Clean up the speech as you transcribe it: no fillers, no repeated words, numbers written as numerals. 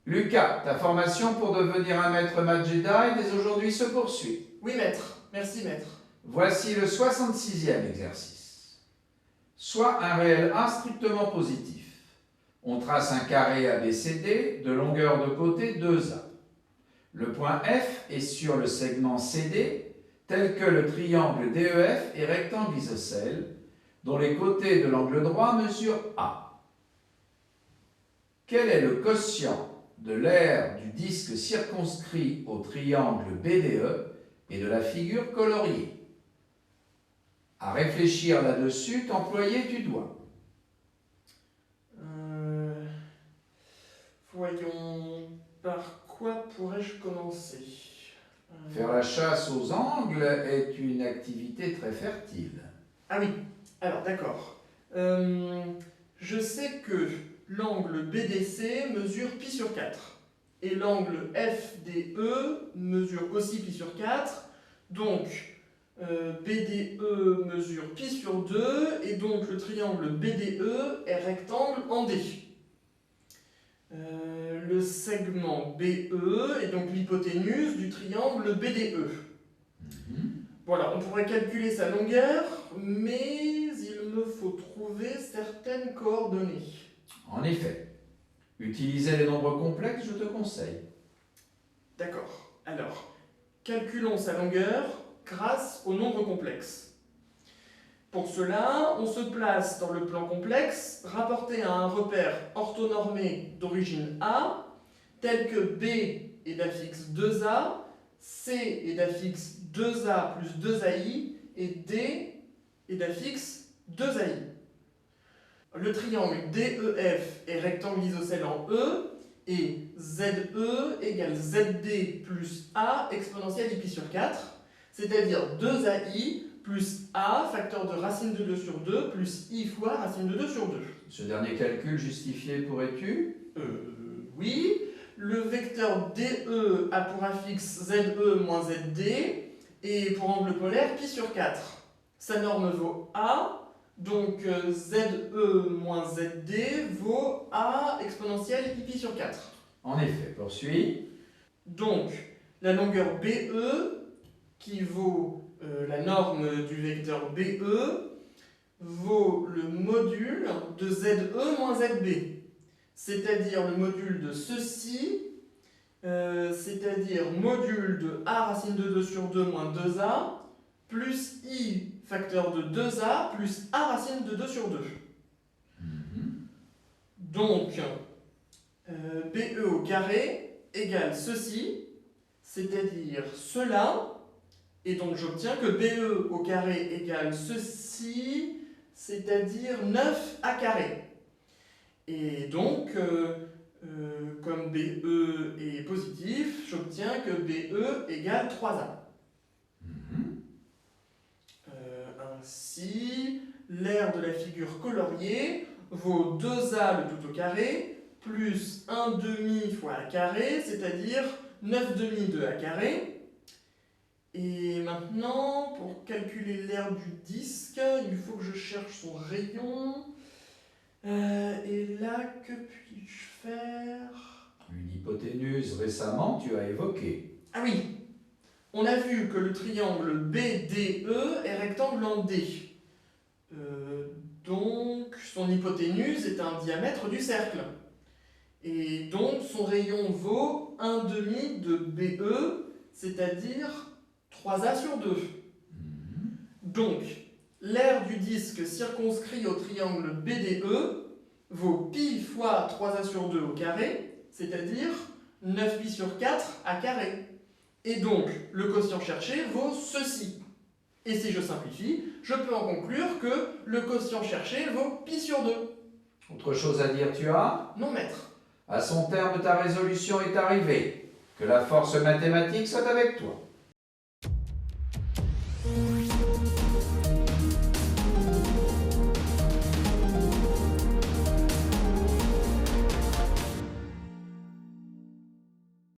Lucas, ta formation pour devenir un maître Math Jedi dès aujourd'hui se poursuit. Oui, maître. Merci, maître. Voici le 66e exercice. Soit un réel A strictement positif. On trace un carré ABCD de longueur de côté 2A. Le point F est sur le segment CD, tel que le triangle DEF est rectangle isocèle, dont les côtés de l'angle droit mesurent A. Quel est le quotient de l'aire du disque circonscrit au triangle BDE et de la figure coloriée? À réfléchir là-dessus, t'employer du doigt. Voyons, par quoi pourrais-je commencer? Faire la chasse aux angles est une activité très fertile. Ah oui, alors d'accord. Je sais que l'angle BDC mesure pi sur 4 et l'angle FDE mesure aussi pi sur 4, donc BDE mesure pi sur 2 et donc le triangle BDE est rectangle en D. Le segment BE est donc l'hypoténuse du triangle BDE. Voilà, on pourrait calculer sa longueur, mais il me faut trouver certaines coordonnées. En effet, utiliser les nombres complexes, je te conseille. D'accord, alors, calculons sa longueur grâce aux nombres complexes. Pour cela, on se place dans le plan complexe, rapporté à un repère orthonormé d'origine A, tel que B est d'affixe 2A, C est d'affixe 2A plus 2AI, et D est d'affixe 2AI. Le triangle DEF est rectangle isocèle en E, et ZE égale ZD plus A exponentielle I pi sur 4, c'est-à-dire 2AI plus A, facteur de racine de 2 sur 2, plus I fois racine de 2 sur 2. Ce dernier calcul justifié pourrais-tu? Oui. Le vecteur DE a pour affixe ZE moins ZD, et pour angle polaire, pi sur 4. Sa norme vaut A, donc ZE moins ZD vaut A exponentielle I pi sur 4. En effet, poursuis. Donc, la longueur BE, qui vaut la norme du vecteur BE, vaut le module de ZE moins ZB, c'est-à-dire le module de ceci, c'est-à-dire module de A racine de 2 sur 2 moins 2A, plus I facteur de 2A plus A racine de 2 sur 2. Donc, BE au carré égale ceci, c'est-à-dire cela, et donc j'obtiens que BE au carré égale ceci, c'est-à-dire 9A carré. Et donc, comme BE est positif, j'obtiens que BE égale 3A. Ainsi, l'aire de la figure coloriée vaut 2A le tout au carré, plus 1 demi fois A carré, c'est-à-dire 9 demi de A carré. Et maintenant, pour calculer l'aire du disque, il faut que je cherche son rayon. Et là, que puis-je faire? Une hypoténuse récemment, tu as évoqué. Ah oui, on a vu que le triangle BDE est rectangle en D. Donc, son hypoténuse est un diamètre du cercle. Et donc, son rayon vaut 1 demi de BE, c'est-à-dire 3A sur 2. Donc, l'aire du disque circonscrit au triangle BDE vaut pi fois 3A sur 2 au carré, c'est-à-dire 9 pi sur 4 A carré. Et donc, le quotient cherché vaut ceci. Et si je simplifie, je peux en conclure que le quotient cherché vaut pi sur 2. Autre chose à dire, tu as? Non, maître. À son terme, ta résolution est arrivée. Que la force mathématique soit avec toi.